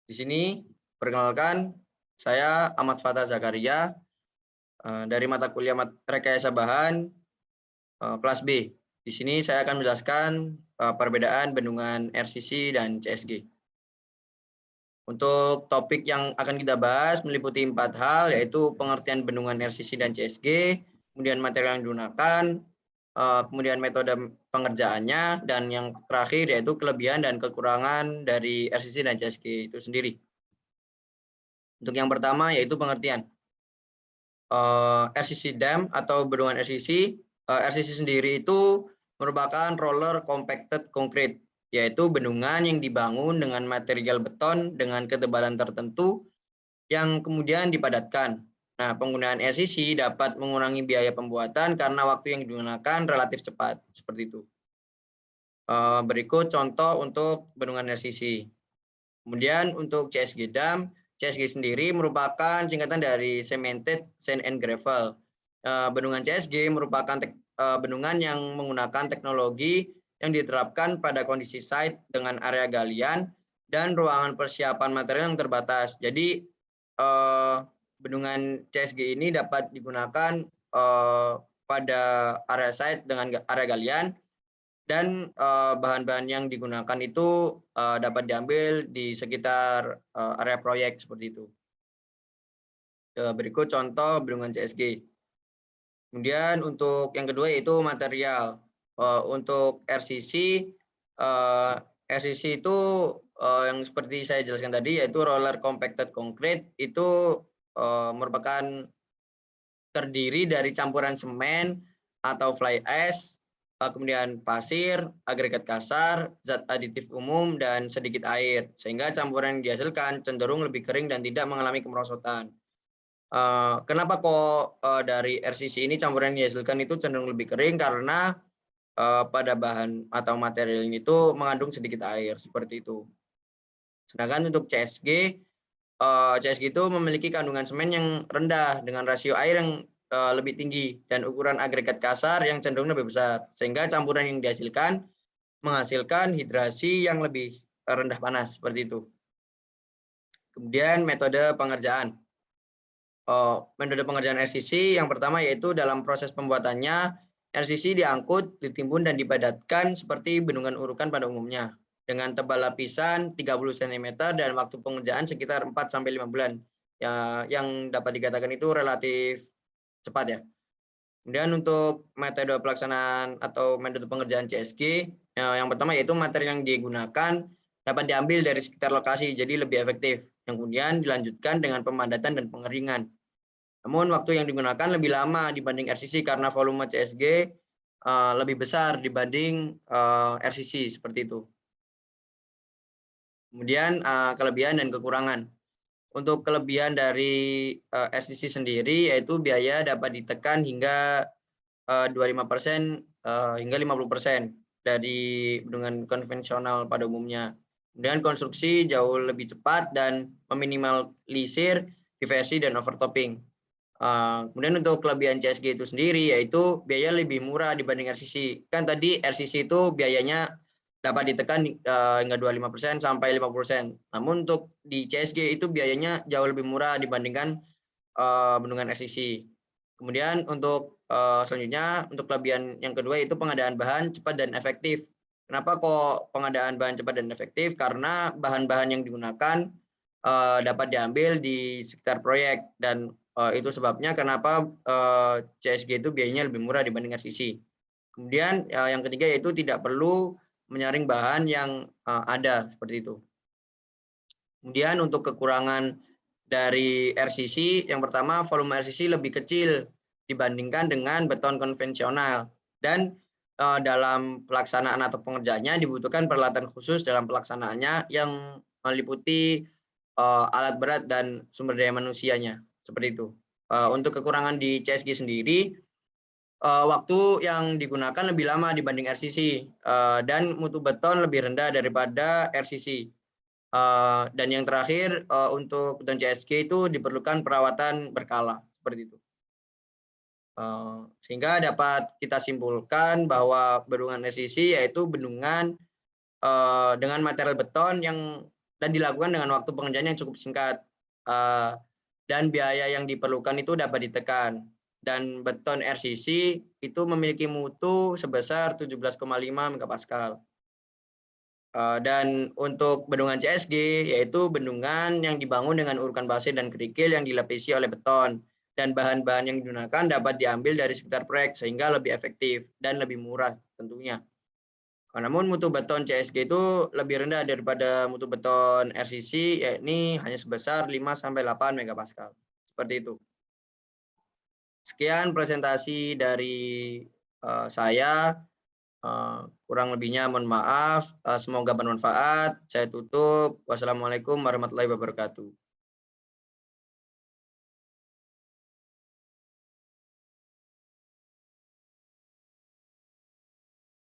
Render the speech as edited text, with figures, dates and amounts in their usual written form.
Di sini perkenalkan, saya Ahmad Fatah Zakaria dari mata kuliah Rekayasa Bahan kelas B. Di sini saya akan menjelaskan perbedaan bendungan RCC dan CSG. Untuk topik yang akan kita bahas meliputi 4 hal, yaitu pengertian bendungan RCC dan CSG, kemudian material yang digunakan, kemudian metode pengerjaannya, dan yang terakhir yaitu kelebihan dan kekurangan dari RCC dan CSG itu sendiri. Untuk yang pertama yaitu pengertian. RCC dam atau bendungan RCC, RCC sendiri itu merupakan roller compacted concrete, yaitu bendungan yang dibangun dengan material beton dengan ketebalan tertentu yang kemudian dipadatkan. Nah, penggunaan RCC dapat mengurangi biaya pembuatan karena waktu yang digunakan relatif cepat, seperti itu. Berikut contoh untuk bendungan RCC. Kemudian untuk CSG dam, CSG sendiri merupakan singkatan dari Cemented Sand and Gravel. Bendungan CSG merupakan bendungan yang menggunakan teknologi yang diterapkan pada kondisi site dengan area galian dan ruangan persiapan material yang terbatas. Jadi bendungan CSG ini dapat digunakan pada area site dengan area galian, dan bahan-bahan yang digunakan itu dapat diambil di sekitar area proyek seperti itu. Berikut contoh bendungan CSG. Kemudian untuk yang kedua yaitu material. Untuk RCC, RCC itu yang seperti saya jelaskan tadi, yaitu roller compacted concrete, itu merupakan terdiri dari campuran semen atau fly ash, kemudian pasir, agregat kasar, zat aditif umum, dan sedikit air, sehingga campuran yang dihasilkan cenderung lebih kering dan tidak mengalami kemerosotan. Kenapa kok dari RCC ini campuran yang dihasilkan itu cenderung lebih kering? Karena pada bahan atau material ini itu mengandung sedikit air, seperti itu. Sedangkan untuk CSG, CSG itu memiliki kandungan semen yang rendah dengan rasio air yang lebih tinggi dan ukuran agregat kasar yang cenderung lebih besar, sehingga campuran yang dihasilkan menghasilkan hidrasi yang lebih rendah panas, seperti itu. Kemudian metode pengerjaan. Metode pengerjaan RCC yang pertama yaitu dalam proses pembuatannya, RCC diangkut, ditimbun, dan dipadatkan seperti bendungan urukan pada umumnya, dengan tebal lapisan 30 cm dan waktu pengerjaan sekitar 4-5 bulan. Ya, yang dapat dikatakan itu relatif cepat ya. Kemudian untuk metode pelaksanaan atau metode pengerjaan CSG, yang pertama yaitu materi yang digunakan dapat diambil dari sekitar lokasi, jadi lebih efektif. Yang kemudian dilanjutkan dengan pemadatan dan pengeringan. Namun waktu yang digunakan lebih lama dibanding RCC karena volume CSG lebih besar dibanding RCC, seperti itu. Kemudian kelebihan dan kekurangan. Untuk kelebihan dari RCC sendiri yaitu biaya dapat ditekan hingga 25% hingga 50% dari bendungan konvensional pada umumnya. Kemudian konstruksi jauh lebih cepat dan meminimalisir diversi dan overtopping. Kemudian untuk kelebihan CSG itu sendiri yaitu biaya lebih murah dibanding RCC. Kan tadi RCC itu biayanya dapat ditekan hingga 25% sampai 50%. Namun untuk di CSG itu biayanya jauh lebih murah dibandingkan bendungan RCC. Kemudian untuk selanjutnya untuk kelebihan yang kedua yaitu pengadaan bahan cepat dan efektif. Kenapa kok pengadaan bahan cepat dan efektif? Karena bahan-bahan yang digunakan dapat diambil di sekitar proyek, dan itu sebabnya kenapa CSG itu biayanya lebih murah dibanding RCC. Kemudian yang ketiga yaitu tidak perlu menyaring bahan yang ada, seperti itu. Kemudian untuk kekurangan dari RCC, yang pertama volume RCC lebih kecil dibandingkan dengan beton konvensional, dan dalam pelaksanaan atau pengerjaannya dibutuhkan peralatan khusus dalam pelaksanaannya yang meliputi alat berat dan sumber daya manusianya, seperti itu. Untuk kekurangan di CSG sendiri, waktu yang digunakan lebih lama dibanding RCC, dan mutu beton lebih rendah daripada RCC. Dan yang terakhir untuk beton CSG itu diperlukan perawatan berkala, seperti itu. Sehingga dapat kita simpulkan bahwa bendungan RCC yaitu bendungan dengan material beton yang dan dilakukan dengan waktu pengerjaan yang cukup singkat. Dan biaya yang diperlukan itu dapat ditekan. Dan beton RCC itu memiliki mutu sebesar 17,5 megapascal. Dan untuk bendungan CSG, yaitu bendungan yang dibangun dengan urukan pasir dan kerikil yang dilapisi oleh beton, dan bahan-bahan yang digunakan dapat diambil dari sekitar proyek sehingga lebih efektif dan lebih murah tentunya. Namun mutu beton CSG itu lebih rendah daripada mutu beton RCC, yakni hanya sebesar 5-8 megapascal. Seperti itu. Sekian presentasi dari saya. Kurang lebihnya mohon maaf. Semoga bermanfaat. Saya tutup. Wassalamualaikum warahmatullahi wabarakatuh.